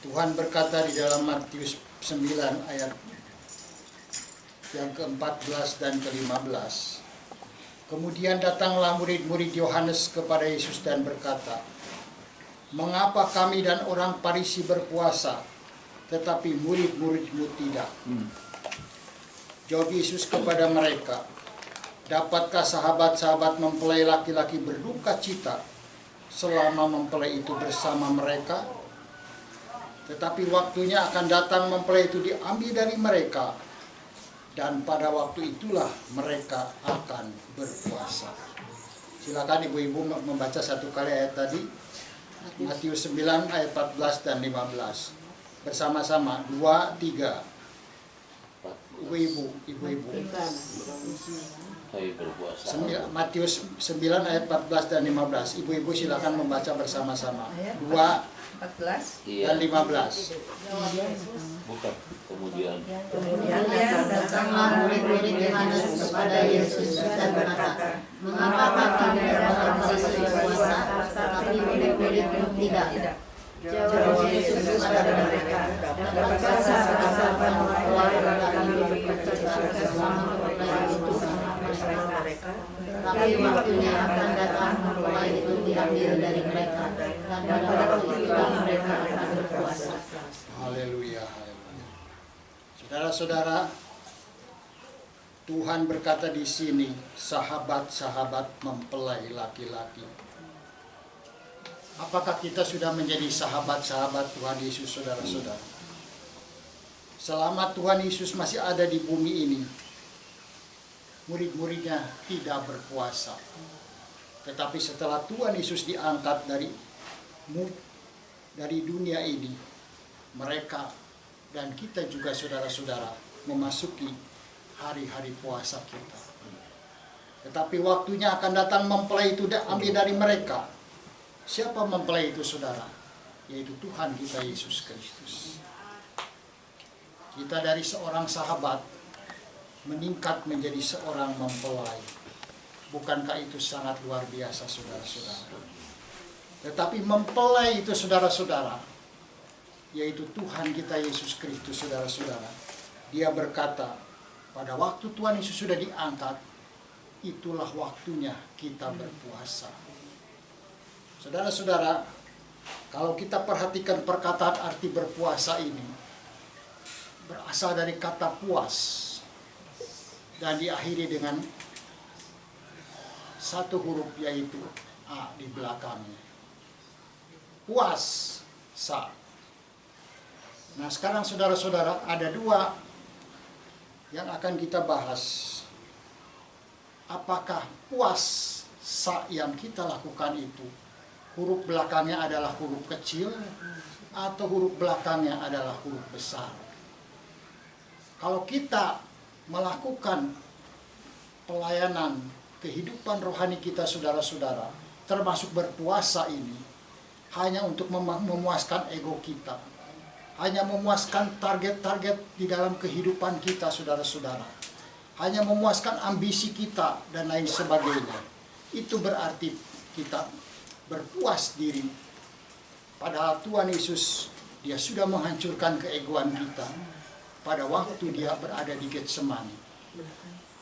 Tuhan berkata di dalam Matius 9 ayat yang ke-14 dan ke-15. Kemudian datanglah murid-murid Yohanes kepada Yesus dan berkata, "Mengapa kami dan orang Farisi berpuasa, tetapi murid-muridmu tidak?" Jawab Yesus kepada mereka, "Dapatkah sahabat-sahabat mempelai laki-laki berduka cita selama mempelai itu bersama mereka? Tetapi waktunya akan datang mempelai itu diambil dari mereka, dan pada waktu itulah mereka akan berpuasa." Silakan ibu-ibu membaca satu kali ayat tadi, Matius 9 ayat 14 dan 15. Bersama-sama, 2, 3. Ibu-ibu. Matius 9 ayat 14 dan 15. Ibu-ibu silakan membaca bersama-sama. 2 dan 15. Bukan. Kemudian datanglah murid-murid Yohanes kepada Yesus dan berkata, "Mengapa kami dan orang Farisi berpuasa, tetapi murid-muridmu tidak?" Jawab Yesus kepada mereka, "Dapatkah sahabat-sahabat mempelai laki-laki berduka cita selama mempelai itu bersama mereka? Tapi waktunya akan datang mempelai itu diambil dari mereka, dan pada waktu itulah mereka akan berpuasa." Haleluya. Saudara-saudara, Tuhan berkata di sini, sahabat-sahabat mempelai laki-laki. Apakah kita sudah menjadi sahabat-sahabat Tuhan Yesus, saudara-saudara? Selama Tuhan Yesus masih ada di bumi ini, murid-muridnya tidak berpuasa. Tetapi setelah Tuhan Yesus diangkat dari dunia ini, mereka dan kita juga saudara-saudara memasuki hari-hari puasa kita. Tetapi waktunya akan datang mempelai itu diambil dari mereka. Siapa mempelai itu, saudara? Yaitu Tuhan kita Yesus Kristus. Kita dari seorang sahabat meningkat menjadi seorang mempelai. Bukankah itu sangat luar biasa, saudara-saudara? Tetapi mempelai itu, saudara-saudara, yaitu Tuhan kita Yesus Kristus, saudara-saudara. Dia berkata, pada waktu Tuhan Yesus sudah diangkat, itulah waktunya kita berpuasa. Saudara-saudara, kalau kita perhatikan perkataan arti berpuasa ini, berasal dari kata puas, dan diakhiri dengan satu huruf, yaitu A di belakangnya. Puasa. Nah, sekarang saudara-saudara, ada dua yang akan kita bahas. Apakah puasa yang kita lakukan itu, huruf belakangnya adalah huruf kecil, atau huruf belakangnya adalah huruf besar? Kalau kita melakukan pelayanan kehidupan rohani kita, saudara-saudara, termasuk berpuasa ini, hanya untuk memuaskan ego kita, hanya memuaskan target-target di dalam kehidupan kita, saudara-saudara, hanya memuaskan ambisi kita dan lain sebagainya, itu berarti kita berpuas diri. Padahal Tuhan Yesus, dia sudah menghancurkan keegoan kita pada waktu dia berada di Getsemani.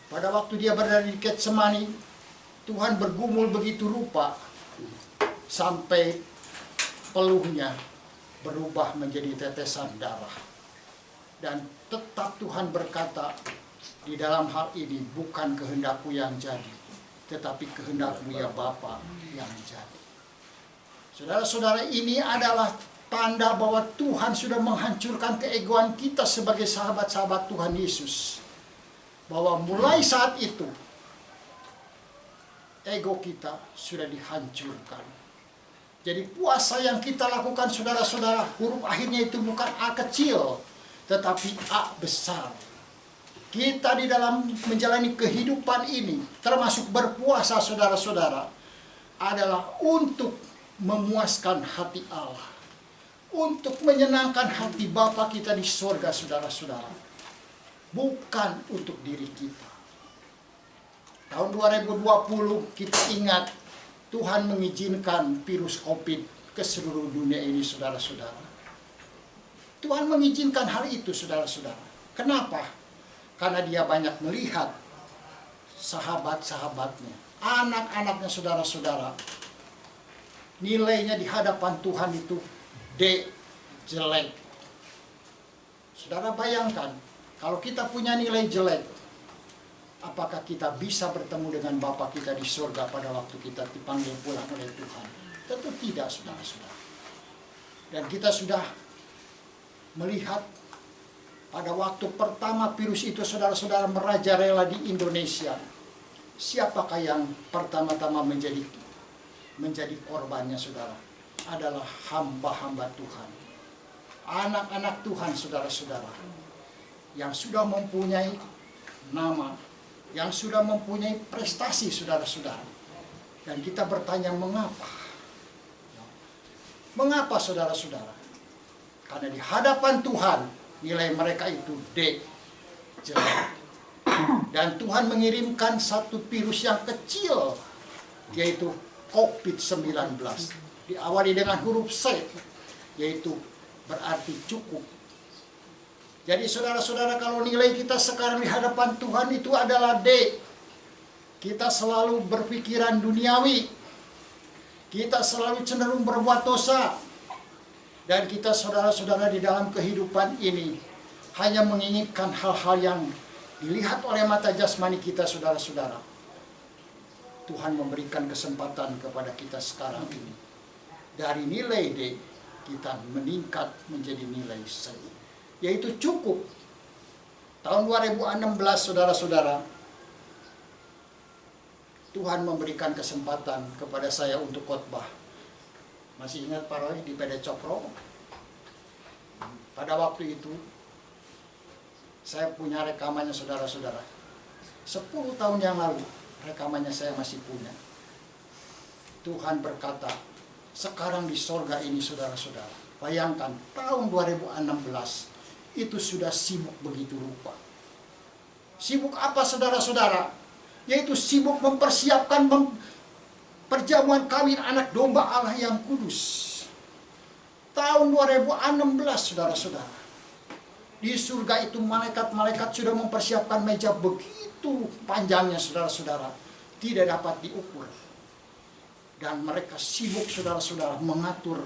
Pada waktu dia berada di Getsemani, Tuhan bergumul begitu rupa sampai peluhnya berubah menjadi tetesan darah. Dan tetap Tuhan berkata, di dalam hal ini bukan kehendakku yang jadi, tetapi kehendakmu ya Bapa yang jadi. Saudara-saudara, ini adalah tanda bahwa Tuhan sudah menghancurkan keegoan kita sebagai sahabat-sahabat Tuhan Yesus. Bahwa mulai saat itu, ego kita sudah dihancurkan. Jadi puasa yang kita lakukan, saudara-saudara, huruf akhirnya itu bukan A kecil, tetapi A besar. Kita di dalam menjalani kehidupan ini, termasuk berpuasa, saudara-saudara, adalah untuk memuaskan hati Allah, untuk menyenangkan hati Bapa kita di sorga, saudara-saudara, bukan untuk diri kita. Tahun 2020 kita ingat Tuhan mengizinkan virus COVID ke seluruh dunia ini, saudara-saudara. Tuhan mengizinkan hal itu, saudara-saudara. Kenapa? Karena dia banyak melihat sahabat-sahabatnya, anak-anaknya, saudara-saudara, nilainya di hadapan Tuhan itu D, jelek. Saudara bayangkan, kalau kita punya nilai jelek, apakah kita bisa bertemu dengan Bapa kita di surga pada waktu kita dipanggil pulang oleh Tuhan? Tentu tidak, saudara-saudara. Dan kita sudah melihat pada waktu pertama virus itu, saudara-saudara, merajalela di Indonesia. Siapakah yang pertama-tama menjadi korbannya, saudara? Adalah hamba-hamba Tuhan. Anak-anak Tuhan, saudara-saudara. Yang sudah mempunyai nama, yang sudah mempunyai prestasi, saudara-saudara. Dan kita bertanya, mengapa? Mengapa, saudara-saudara? Karena di hadapan Tuhan, nilai mereka itu D, jelek. Dan Tuhan mengirimkan satu virus yang kecil, yaitu COVID-19. Diawali dengan huruf C, yaitu berarti cukup. Jadi saudara-saudara, kalau nilai kita sekarang di hadapan Tuhan itu adalah D, kita selalu berpikiran duniawi, kita selalu cenderung berbuat dosa, dan kita, saudara-saudara, di dalam kehidupan ini hanya menginginkan hal-hal yang dilihat oleh mata jasmani kita, saudara-saudara. Tuhan memberikan kesempatan kepada kita sekarang ini. Dari nilai D, kita meningkat menjadi nilai C, yaitu cukup. Tahun 2016, saudara-saudara, Tuhan memberikan kesempatan kepada saya untuk khotbah. Masih ingat Pak Roy di PD Cokro? Pada waktu itu, saya punya rekamannya, saudara-saudara. 10 tahun yang lalu, rekamannya saya masih punya. Tuhan berkata, sekarang di sorga ini, saudara-saudara, bayangkan tahun 2016 itu sudah sibuk begitu rupa. Sibuk apa, saudara-saudara? Yaitu sibuk mempersiapkan perjamuan kawin anak domba Allah yang kudus. Tahun 2016, saudara-saudara, di surga itu malaikat-malaikat sudah mempersiapkan meja begitu panjangnya, saudara-saudara, tidak dapat diukur. Dan mereka sibuk, saudara-saudara, mengatur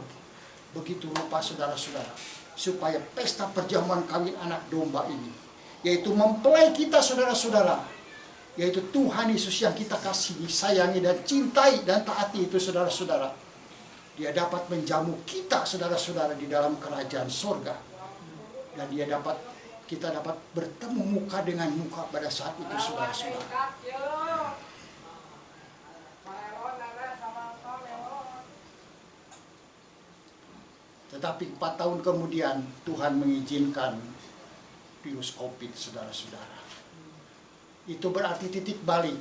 begitu rupa, saudara-saudara, supaya pesta perjamuan kawin anak domba ini, yaitu mempelai kita, saudara-saudara, yaitu Tuhan Yesus yang kita kasihi, sayangi, dan cintai, dan taati itu, saudara-saudara, dia dapat menjamu kita, saudara-saudara, di dalam kerajaan surga. Dan kita dapat bertemu muka dengan muka pada saat itu, saudara-saudara. Tetapi 4 tahun kemudian Tuhan mengizinkan virus COVID, saudara-saudara. Itu berarti titik balik.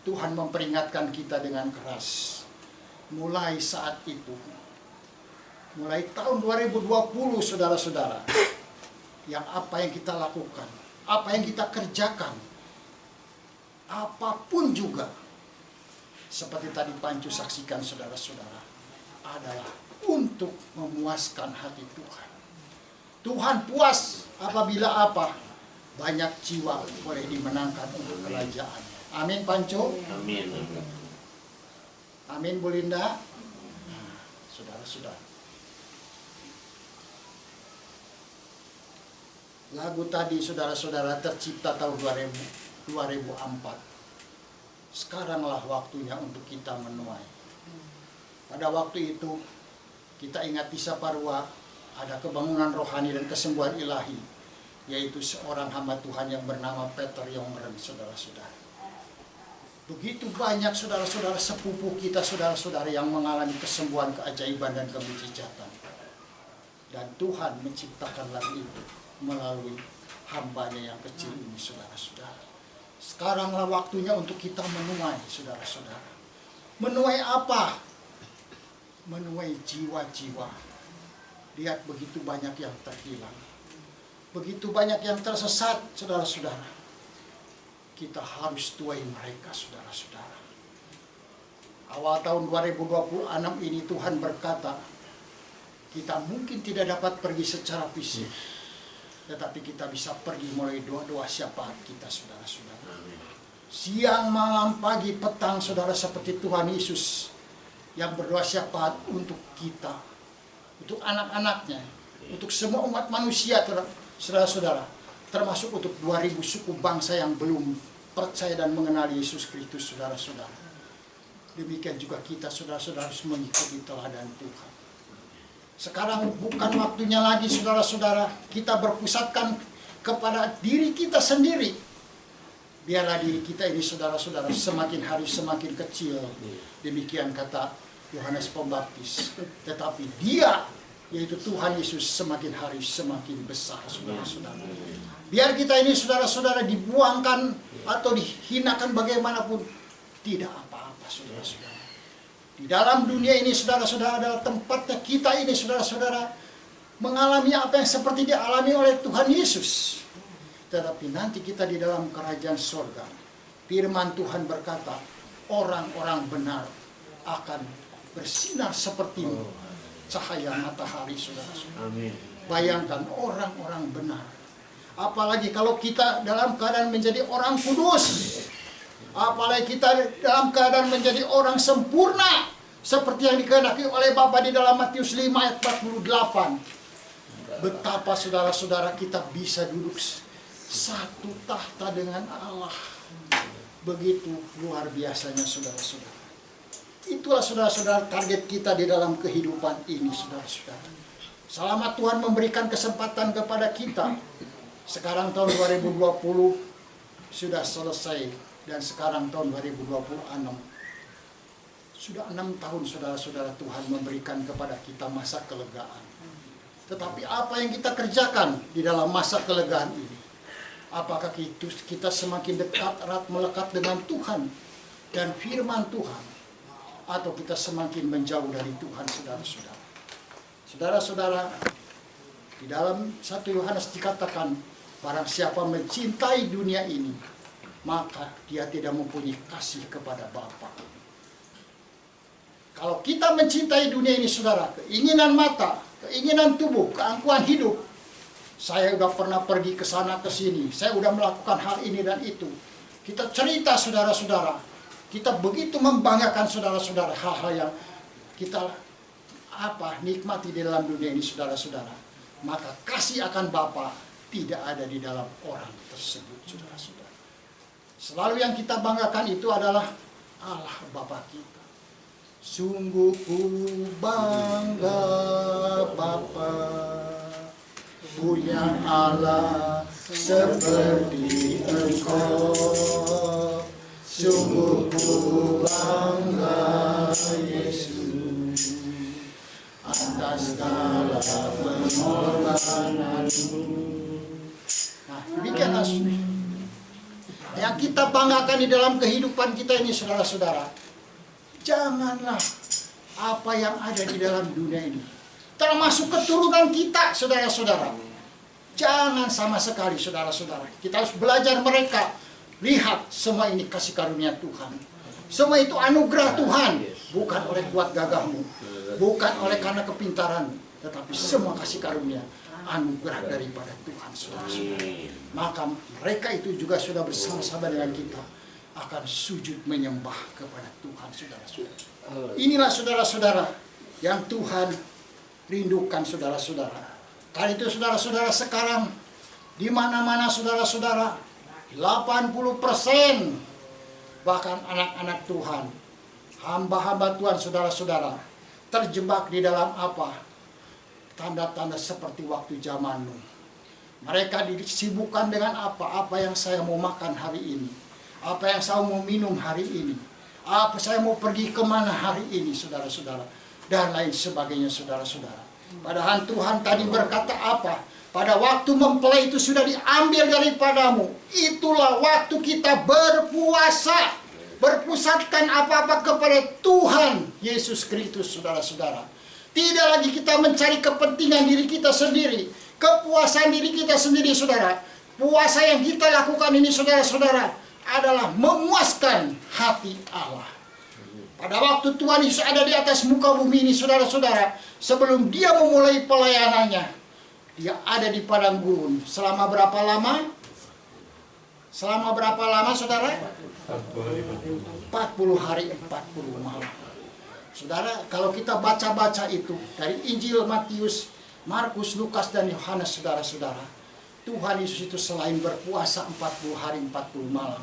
Tuhan memperingatkan kita dengan keras. Mulai saat itu, mulai tahun 2020, saudara-saudara, apa yang kita lakukan, apa yang kita kerjakan, apapun juga, seperti tadi Pancu saksikan, saudara-saudara, adalah untuk memuaskan hati Tuhan. Tuhan puas apabila banyak jiwa boleh dimenangkan untuk kerajaan. Amin, Pancu. Amin. Amin, Bu Linda. Saudara-saudara, lagu tadi, saudara-saudara, tercipta tahun 2004. Sekaranglah waktunya untuk kita menuai. Pada waktu itu, kita ingat di Saparua, ada kebangunan rohani dan kesembuhan ilahi, yaitu seorang hamba Tuhan yang bernama Peter Yongren, saudara-saudara. Begitu banyak, saudara-saudara, sepupu kita, saudara-saudara, yang mengalami kesembuhan, keajaiban, dan kemujizatan. Dan Tuhan menciptakan lagu itu melalui hambanya yang kecil ini, saudara-saudara. Sekaranglah waktunya untuk kita menuai, saudara-saudara. Menuai apa? Menuai jiwa-jiwa. Lihat, begitu banyak yang terhilang, begitu banyak yang tersesat, saudara-saudara. Kita harus tuai mereka, saudara-saudara. Awal tahun 2026 ini Tuhan berkata, Kita mungkin tidak dapat pergi secara fisik, tetapi kita bisa pergi melalui doa-doa syafaat kita, saudara-saudara. Siang, malam, pagi, petang, saudara, seperti Tuhan Yesus yang berdoa syafaat untuk kita, untuk anak-anaknya, untuk semua umat manusia, saudara-saudara, termasuk untuk 2000 suku bangsa yang belum percaya dan mengenali Yesus Kristus, saudara-saudara. Demikian juga kita, saudara-saudara, harus mengikuti teladan Tuhan. Sekarang bukan waktunya lagi, saudara-saudara, kita berpusatkan kepada diri kita sendiri. Biarlah diri kita ini, saudara-saudara, semakin hari semakin kecil. Demikian kata Yohanes Pembaptis. Tetapi Dia, yaitu Tuhan Yesus, semakin hari semakin besar, saudara-saudara. Biar kita ini, saudara-saudara, dibuangkan atau dihinakan bagaimanapun, tidak apa-apa, saudara-saudara. Di dalam dunia ini, saudara-saudara, adalah tempatnya kita ini, saudara-saudara, mengalami apa yang seperti dialami oleh Tuhan Yesus. Tetapi nanti kita di dalam kerajaan sorga, firman Tuhan berkata, orang-orang benar akan bersinar seperti cahaya matahari, saudara-saudara. Bayangkan orang-orang benar. Apalagi kalau kita dalam keadaan menjadi orang kudus. Apalagi kita dalam keadaan menjadi orang sempurna. Seperti yang dikehendaki oleh Bapa di dalam Matius 5 ayat 48. Betapa, saudara-saudara, kita bisa duduk satu tahta dengan Allah. Begitu luar biasanya, saudara-saudara. Itulah, saudara-saudara, target kita di dalam kehidupan ini, saudara-saudara. Selama Tuhan memberikan kesempatan kepada kita, sekarang tahun 2020 sudah selesai, dan sekarang tahun 2026 sudah 6 tahun, saudara-saudara, Tuhan memberikan kepada kita masa kelegaan. Tetapi apa yang kita kerjakan di dalam masa kelegaan ini? Apakah kita semakin dekat, erat melekat dengan Tuhan dan firman Tuhan, atau kita semakin menjauh dari Tuhan, saudara-saudara? Saudara-saudara, di dalam 1 Yohanes dikatakan, barang siapa mencintai dunia ini, maka dia tidak mempunyai kasih kepada Bapa. Kalau kita mencintai dunia ini, saudara, keinginan mata, keinginan tubuh, keangkuhan hidup, saya udah pernah pergi ke sana ke sini, saya udah melakukan hal ini dan itu. Kita cerita, saudara-saudara, kita begitu membanggakan, saudara-saudara, hal-hal yang kita nikmati di dalam dunia ini, saudara-saudara. Maka kasih akan Bapa tidak ada di dalam orang tersebut, saudara-saudara. Selalu yang kita banggakan itu adalah Allah Bapa kita. Sungguh ku bangga Bapa, punya Allah seperti Engkau. Sungguh ku bangga Yesus, atas segala pengorbananmu. Nah, demikianlah yang kita banggakan di dalam kehidupan kita ini, saudara-saudara. Janganlah apa yang ada di dalam dunia ini, termasuk keturunan kita, saudara-saudara. Jangan sama sekali, saudara-saudara. Kita harus belajar mereka. Lihat, semua ini kasih karunia Tuhan. Semua itu anugerah Tuhan. Bukan oleh kuat gagahmu, bukan oleh karena kepintaranmu, tetapi semua kasih karunia, anugerah daripada Tuhan, saudara-saudara. Maka mereka itu juga sudah bersama-sama dengan kita akan sujud menyembah kepada Tuhan, saudara-saudara. Inilah, saudara-saudara, yang Tuhan rindukan, saudara-saudara. Karena itu, saudara-saudara, sekarang di mana-mana, saudara-saudara, 80% bahkan anak-anak Tuhan, hamba-hamba Tuhan, saudara-saudara, terjebak di dalam apa? Tanda-tanda seperti waktu zaman Nuh. Mereka disibukkan dengan apa? Apa yang saya mau makan hari ini? Apa yang saya mau minum hari ini? Apa saya mau pergi kemana hari ini, saudara-saudara? Dan lain sebagainya, saudara-saudara. Padahal Tuhan tadi berkata apa? Pada waktu mempelai itu sudah diambil daripadamu. Itulah waktu kita berpuasa. Berpusatkan apa-apa kepada Tuhan Yesus Kristus, saudara-saudara. Tidak lagi kita mencari kepentingan diri kita sendiri, kepuasan diri kita sendiri, saudara. Puasa yang kita lakukan ini, saudara-saudara, adalah memuaskan hati Allah. Pada waktu Tuhan Yesus ada di atas muka bumi ini, saudara-saudara, sebelum dia memulai pelayanannya, dia ada di padang gurun. Selama berapa lama? Selama berapa lama, saudara? 40 hari 40 malam. Saudara, kalau kita baca-baca itu dari Injil Matius, Markus, Lukas, dan Yohanes, saudara-saudara, Tuhan Yesus itu selain berpuasa 40 hari 40 malam,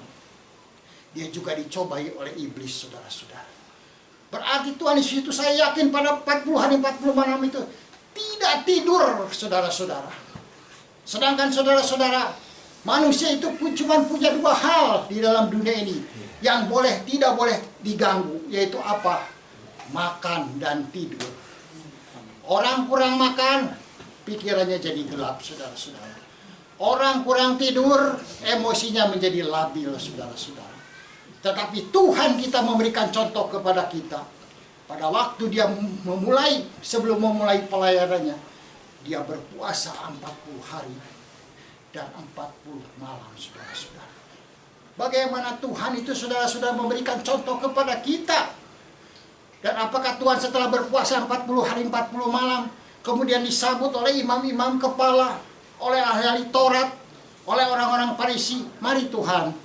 dia juga dicobai oleh iblis, saudara-saudara. Berarti Tuhan Yesus itu, saya yakin pada 40 hari 40 malam itu tidak tidur, saudara-saudara. Sedangkan saudara-saudara, manusia itu cuma punya dua hal di dalam dunia ini yang tidak boleh diganggu, yaitu apa? Makan dan tidur. Orang kurang makan, pikirannya jadi gelap, saudara-saudara. Orang kurang tidur, emosinya menjadi labil, saudara-saudara. Tetapi Tuhan kita memberikan contoh kepada kita. Pada waktu dia sebelum memulai pelayanannya, dia berpuasa 40 hari dan 40 malam, saudara-saudara. Bagaimana Tuhan itu, saudara-saudara, memberikan contoh kepada kita. Dan apakah Tuhan setelah berpuasa 40 hari 40 malam, kemudian disambut oleh imam-imam kepala, oleh ahli Taurat, oleh orang-orang Farisi, mari Tuhan,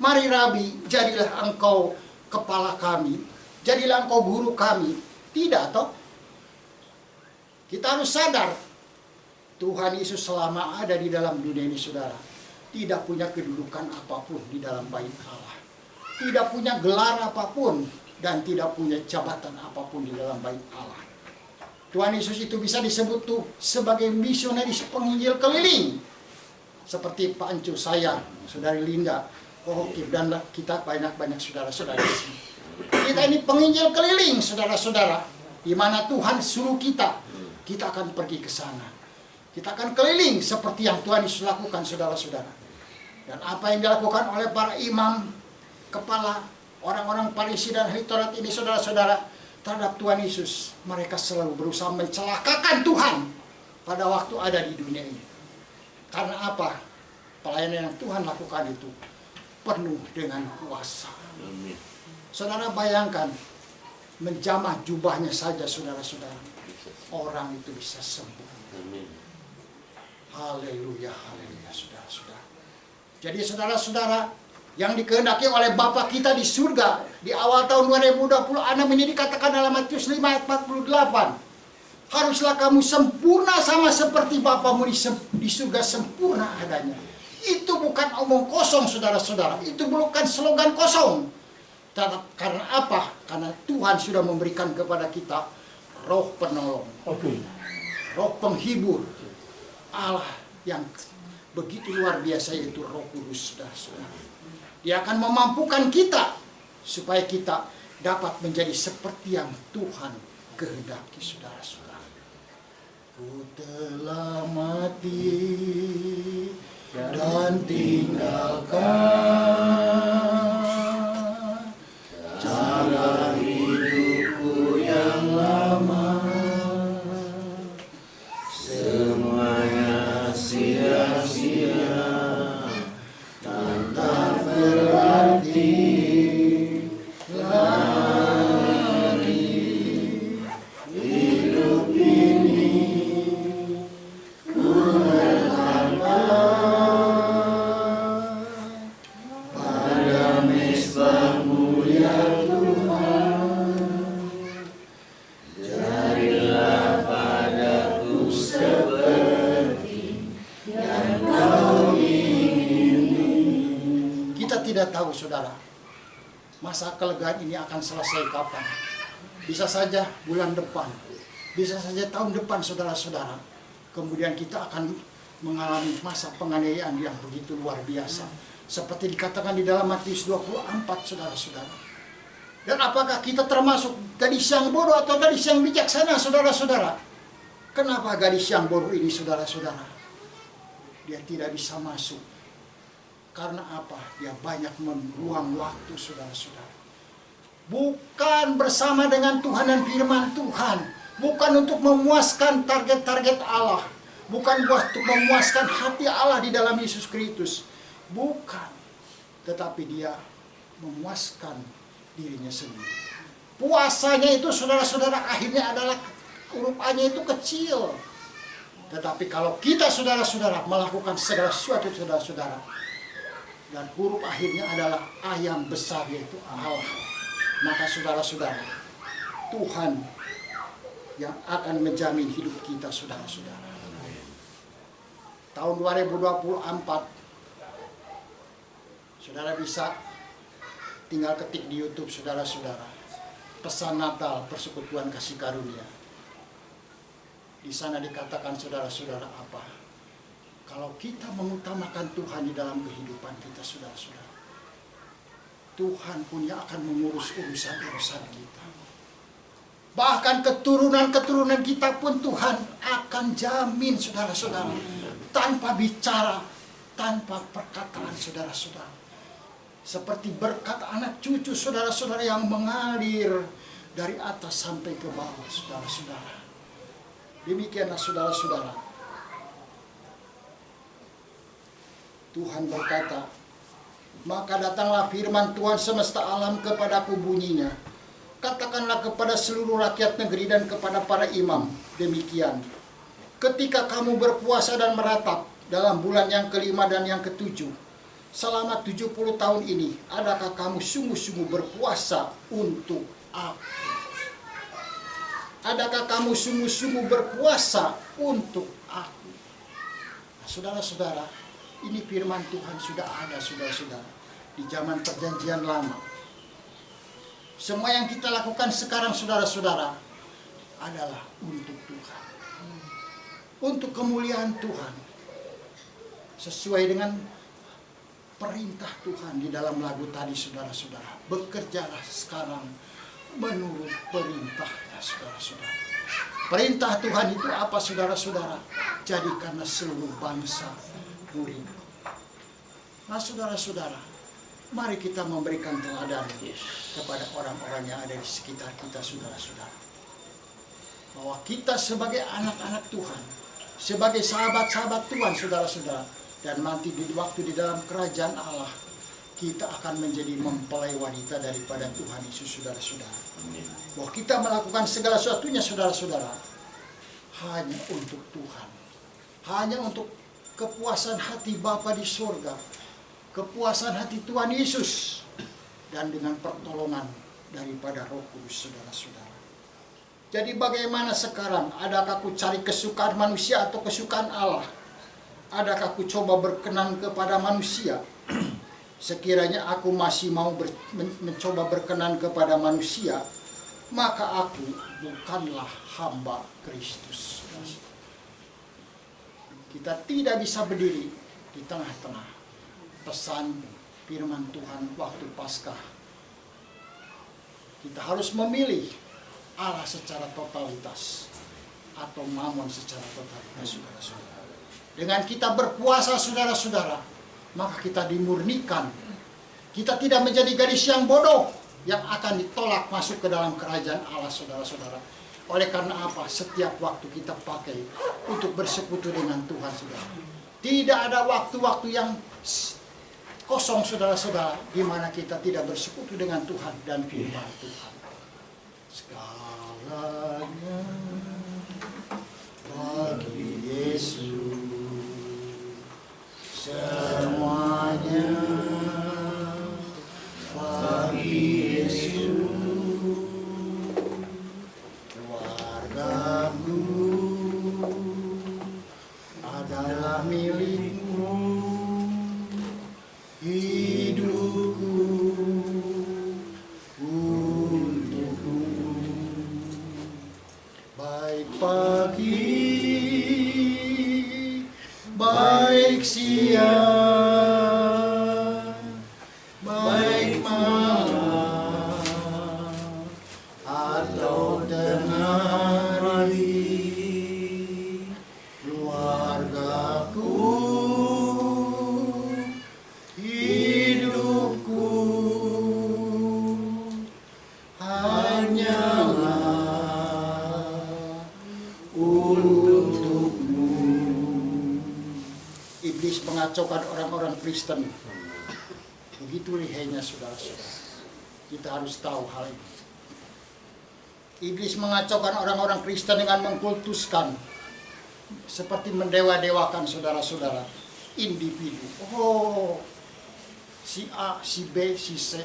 mari Rabi, jadilah engkau kepala kami, jadilah engkau guru kami. Tidak, toh? Kita harus sadar, Tuhan Yesus selama ada di dalam dunia ini, saudara, tidak punya kedudukan apapun di dalam bait Allah. Tidak punya gelar apapun dan tidak punya jabatan apapun di dalam bait Allah. Tuhan Yesus itu bisa disebut tuh sebagai misionaris penginjil keliling. Seperti Pak Ancu, saya, Saudari Linda, Kohokib, dan kita banyak-banyak saudara-saudara di sini. Kita ini penginjil keliling, saudara-saudara. Di mana Tuhan suruh kita akan pergi ke sana. Kita akan keliling seperti yang Tuhan Yesus lakukan, saudara-saudara. Dan apa yang dilakukan oleh para imam, kepala, orang-orang Farisi dan ahli Taurat ini, saudara-saudara, terhadap Tuhan Yesus, mereka selalu berusaha mencelakakan Tuhan pada waktu ada di dunia ini. Karena apa? Pelayanan yang Tuhan lakukan itu penuh dengan kuasa. Saudara bayangkan, menjamah jubahnya saja, saudara-saudara, orang itu bisa sembuh. Haleluya, haleluya, saudara-saudara. Jadi saudara-saudara, yang dikehendaki oleh Bapa kita di surga di awal tahun 2026 ini dikatakan dalam Matius 5 ayat 48. Haruslah kamu sempurna sama seperti Bapamu di surga sempurna adanya. Itu bukan omong kosong, saudara-saudara. Itu bukan slogan kosong. Karena apa? Karena Tuhan sudah memberikan kepada kita roh penolong, roh penghibur, Allah yang begitu luar biasa, yaitu Roh Kudus, saudara-saudara. Dia akan memampukan kita supaya kita dapat menjadi seperti yang Tuhan kehendaki, saudara-saudara. Ku telah mati dan tinggalkan cara hidupku yang lama, semuanya sia-sia. Tidak tahu, saudara, masa kelegaan ini akan selesai kapan. Bisa saja bulan depan, bisa saja tahun depan, saudara-saudara. Kemudian kita akan mengalami masa penganiayaan yang begitu luar biasa, seperti dikatakan di dalam Matius 24, saudara-saudara. Dan apakah kita termasuk gadis yang bodoh atau gadis yang bijaksana, saudara-saudara? Kenapa gadis yang bodoh ini, saudara-saudara, dia tidak bisa masuk? Karena apa? Dia banyak membuang waktu, saudara-saudara. Bukan bersama dengan Tuhan dan firman Tuhan. Bukan untuk memuaskan target-target Allah. Bukan untuk memuaskan hati Allah di dalam Yesus Kristus. Bukan. Tetapi dia memuaskan dirinya sendiri. Puasanya itu saudara-saudara akhirnya adalah huruf A-nya itu kecil. Tetapi kalau kita saudara-saudara melakukan segala sesuatu saudara-saudara, dan huruf akhirnya adalah A yang besar yaitu Allah, maka saudara-saudara, Tuhan yang akan menjamin hidup kita saudara-saudara. Tahun 2024, saudara bisa tinggal ketik di YouTube saudara-saudara, pesan Natal Persekutuan Kasih Karunia. Di sana dikatakan saudara-saudara apa? Kalau kita mengutamakan Tuhan di dalam kehidupan kita saudara-saudara, Tuhan punya akan mengurus urusan-urusan kita. Bahkan keturunan-keturunan kita pun Tuhan akan jamin saudara-saudara. Tanpa bicara, tanpa perkataan saudara-saudara. Seperti berkat anak cucu saudara-saudara yang mengalir dari atas sampai ke bawah saudara-saudara. Demikianlah saudara-saudara. Tuhan berkata, maka datanglah firman Tuhan semesta alam kepadaku bunyinya. Katakanlah kepada seluruh rakyat negeri dan kepada para imam, demikian. Ketika kamu berpuasa dan meratap dalam bulan yang kelima dan yang ketujuh, selama 70 tahun ini, adakah kamu sungguh-sungguh berpuasa untuk aku? Adakah kamu sungguh-sungguh berpuasa untuk aku? Nah, saudara-saudara, ini firman Tuhan sudah ada saudara-saudara di zaman perjanjian lama. Semua yang kita lakukan sekarang saudara-saudara adalah untuk Tuhan. Untuk kemuliaan Tuhan. Sesuai dengan perintah Tuhan di dalam lagu tadi saudara-saudara. Bekerjalah sekarang menurut perintahnya saudara-saudara. Perintah Tuhan itu apa saudara-saudara? Jadikanlah seluruh bangsa murid. Nah saudara-saudara, mari kita memberikan teladan kepada orang-orang yang ada di sekitar kita saudara-saudara. Bahwa kita sebagai anak-anak Tuhan, sebagai sahabat-sahabat Tuhan saudara-saudara, dan nanti di waktu di dalam kerajaan Allah, kita akan menjadi mempelai wanita daripada Tuhan Yesus saudara-saudara. Bahwa kita melakukan segala sesuatunya saudara-saudara hanya untuk Tuhan. Hanya untuk kepuasan hati Bapa di surga, kepuasan hati Tuhan Yesus, dan dengan pertolongan daripada Roh Kudus saudara-saudara. Jadi bagaimana sekarang? Adakah aku cari kesukaan manusia atau kesukaan Allah? Adakah aku coba berkenan kepada manusia? Sekiranya aku masih mau mencoba berkenan kepada manusia, maka aku bukanlah hamba Kristus. Kita tidak bisa berdiri di tengah-tengah pesan firman Tuhan waktu Paskah. Kita harus memilih Allah secara totalitas atau mamon secara totalitas saudara-saudara. Dengan kita berpuasa saudara-saudara, maka kita dimurnikan. Kita tidak menjadi gadis yang bodoh yang akan ditolak masuk ke dalam kerajaan Allah saudara-saudara. Oleh karena apa? Setiap waktu kita pakai untuk bersekutu dengan Tuhan saudara. Tidak ada waktu-waktu yang kosong saudara-saudara di mana kita tidak bersekutu dengan Tuhan dan firman Tuhan. Segalanya bagi Yesus, semuanya bagi Yesus. Keluargaku adalah milikmu, hidupku untukmu. Baik pagi, baik siang, baik malam, atau tengah hari, keluargaku, hidupku hanyalah untukmu. Iblis mengacaukan orang-orang Kristen. Begitu lihainya saudara-saudara. Kita harus tahu hal ini. Iblis mengacaukan orang-orang Kristen dengan mengkultuskan, seperti mendewa-dewakan saudara-saudara, individu. Oh, si A, si B, si C.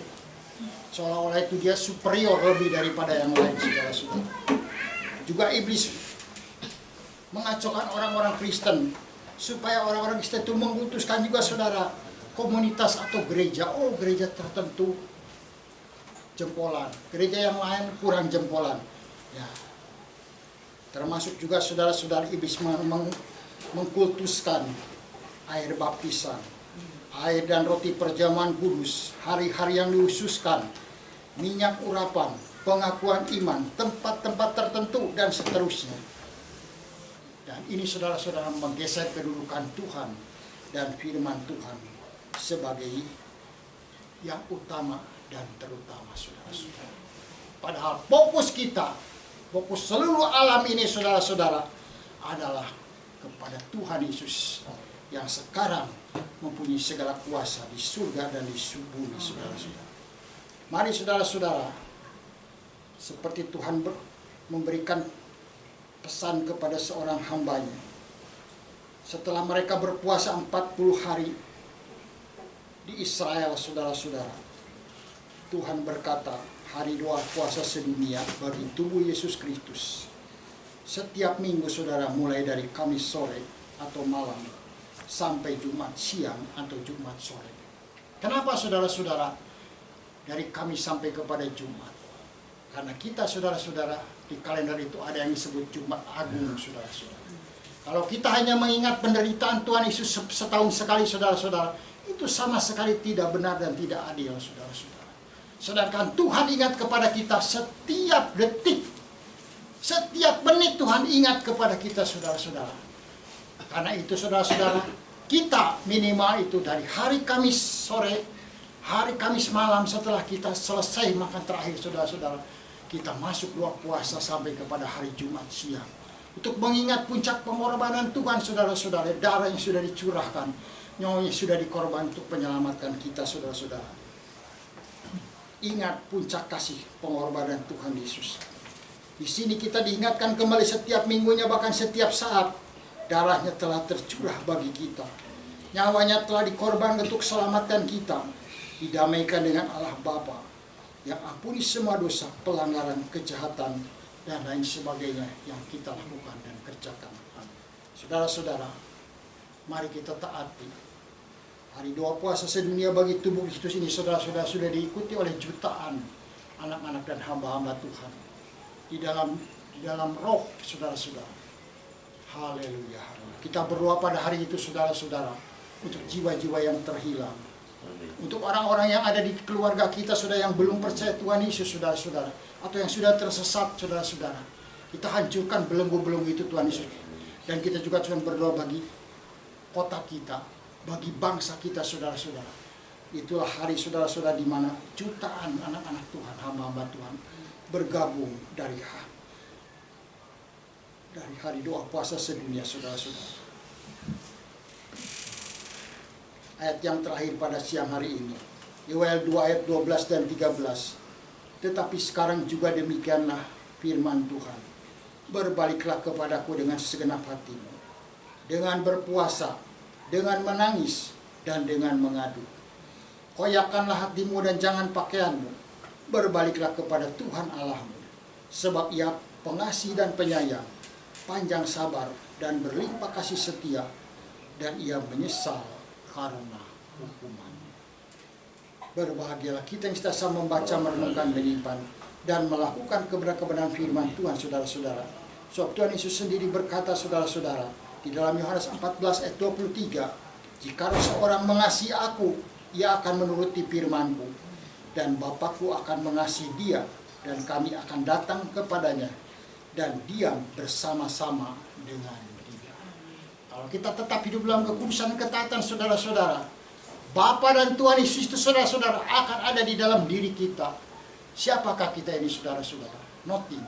Seolah-olah itu dia superior lebih daripada yang lain, saudara-saudara. Juga iblis mengacaukan orang-orang Kristen, supaya orang-orang Kristen itu mengkultuskan juga, saudara, komunitas atau gereja. Oh, gereja tertentu jempolan, gereja yang lain kurang jempolan. Ya. Termasuk juga saudara-saudara, iblis mengkultuskan air baptisan, air dan roti perjamuan kudus, hari-hari yang dihususkan, minyak urapan, pengakuan iman, tempat-tempat tertentu, dan seterusnya. Dan ini saudara-saudara menggeser kedudukan Tuhan dan firman Tuhan sebagai yang utama dan terutama, saudara-saudara. Padahal fokus kita, fokus seluruh alam ini, saudara-saudara, adalah kepada Tuhan Yesus yang sekarang mempunyai segala kuasa di surga dan di bumi, saudara-saudara. Mari saudara-saudara, seperti Tuhan memberikan pesan kepada seorang hambanya. Setelah mereka berpuasa 40 hari di Israel, saudara-saudara, Tuhan berkata, hari doa puasa sedunia bagi tubuh Yesus Kristus. Setiap minggu, saudara, mulai dari Kamis sore atau malam sampai Jumat siang atau Jumat sore. Kenapa, saudara-saudara, dari Kamis sampai kepada Jumat? Karena kita, saudara-saudara, di kalender itu ada yang disebut Jumat Agung, saudara-saudara. Kalau kita hanya mengingat penderitaan Tuhan Yesus setahun sekali, saudara-saudara, itu sama sekali tidak benar dan tidak adil, saudara-saudara. Sedangkan Tuhan ingat kepada kita setiap detik, setiap menit Tuhan ingat kepada kita, saudara-saudara. Karena itu, saudara-saudara, kita minimal itu dari hari Kamis sore, hari Kamis malam, setelah kita selesai makan terakhir, saudara-saudara, kita masuk doa puasa sampai kepada hari Jumat siang. Untuk mengingat puncak pengorbanan Tuhan, saudara-saudara, darah yang sudah dicurahkan, nyawa yang sudah dikorban untuk menyelamatkan kita, saudara-saudara. Ingat puncak kasih pengorbanan Tuhan Yesus. Di sini kita diingatkan kembali setiap minggunya, bahkan setiap saat, darahnya telah tercurah bagi kita. Nyawanya telah dikorban untuk selamatkan kita, didamaikan dengan Allah Bapa yang ampuni semua dosa, pelanggaran, kejahatan, dan lain sebagainya yang kita lakukan dan kerjakan. Saudara-saudara, mari kita taati. Hari doa puasa sedunia bagi tubuh Kristus ini, saudara-saudara, sudah diikuti oleh jutaan anak-anak dan hamba-hamba Tuhan di dalam roh, saudara-saudara. Haleluya. Kita berdoa pada hari itu, saudara-saudara, untuk jiwa-jiwa yang terhilang, untuk orang-orang yang ada di keluarga kita, saudara, yang belum percaya Tuhan Yesus, saudara-saudara, atau yang sudah tersesat, saudara-saudara. Kita hancurkan belenggu-belenggu itu, Tuhan Yesus. Dan kita juga Tuhan berdoa bagi kota kita, bagi bangsa kita, saudara-saudara. Itulah hari, saudara-saudara, di mana jutaan anak-anak Tuhan, hamba-hamba Tuhan bergabung dari hari doa puasa sedunia, saudara-saudara. Ayat yang terakhir pada siang hari ini, Yoel 2 ayat 12 dan 13. Tetapi sekarang juga demikianlah firman Tuhan. Berbaliklah kepadaku dengan segenap hatimu, dengan berpuasa, dengan menangis, dan dengan mengadu. Koyakkanlah hatimu dan jangan pakaianmu. Berbaliklah kepada Tuhan Allahmu, sebab Ia pengasih dan penyayang, panjang sabar dan berlimpah kasih setia, dan Ia menyesal karena hukuman. Berbahagialah kita yang senantiasa membaca, merenungkan, menyimpan, dan melakukan kebenaran firman Tuhan, saudara-saudara. Sebab Tuhan Yesus sendiri berkata, saudara-saudara, di dalam Yohanes 14 ayat 23, jika seorang mengasihi aku, ia akan menuruti firman-Ku, dan Bapa-Ku akan mengasihi dia, dan kami akan datang kepadanya, dan diam bersama-sama dengan dia. Kalau kita tetap hidup dalam kekudusan ketaatan, saudara-saudara, Bapa dan Tuhan Yesus itu, saudara-saudara, akan ada di dalam diri kita. Siapakah kita ini, saudara-saudara? Nothing.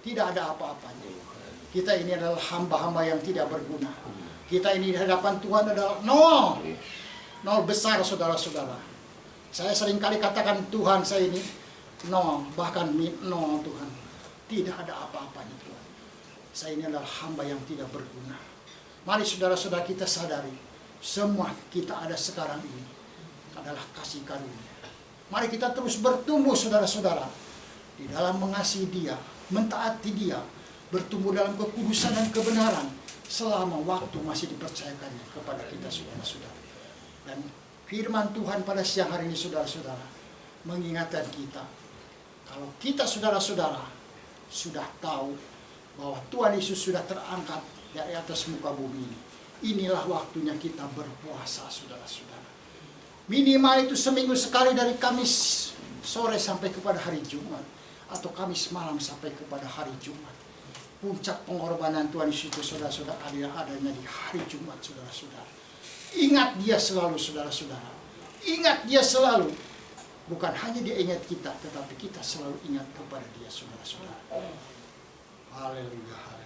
Tidak ada apa-apanya. Kita ini adalah hamba-hamba yang tidak berguna. Kita ini di hadapan Tuhan adalah nol. Nol besar, saudara-saudara. Saya seringkali katakan, Tuhan, saya ini nol, bahkan nol, Tuhan. tidak ada apa-apanya Tuhan. Saya ini adalah hamba yang tidak berguna. Mari saudara-saudara kita sadari, semua kita ada sekarang ini adalah kasih karunia. Mari kita terus bertumbuh saudara-saudara di dalam mengasihi Dia, mentaati Dia, bertumbuh dalam kekudusan dan kebenaran selama waktu masih dipercayakannya kepada kita saudara-saudara. Dan firman Tuhan pada siang hari ini saudara-saudara mengingatkan kita, kalau kita saudara-saudara sudah tahu bahwa Tuhan Yesus sudah terangkat dari atas muka bumi ini, inilah waktunya kita berpuasa saudara-saudara. Minimal itu seminggu sekali dari Kamis sore sampai kepada hari Jumat, atau Kamis malam sampai kepada hari Jumat. Puncak pengorbanan Tuhan Yesus itu saudara-saudara adanya di hari Jumat saudara-saudara. Ingat Dia selalu saudara-saudara. Ingat Dia selalu. Bukan hanya Dia ingat kita, tetapi kita selalu ingat kepada Dia saudara-saudara. Haleluya.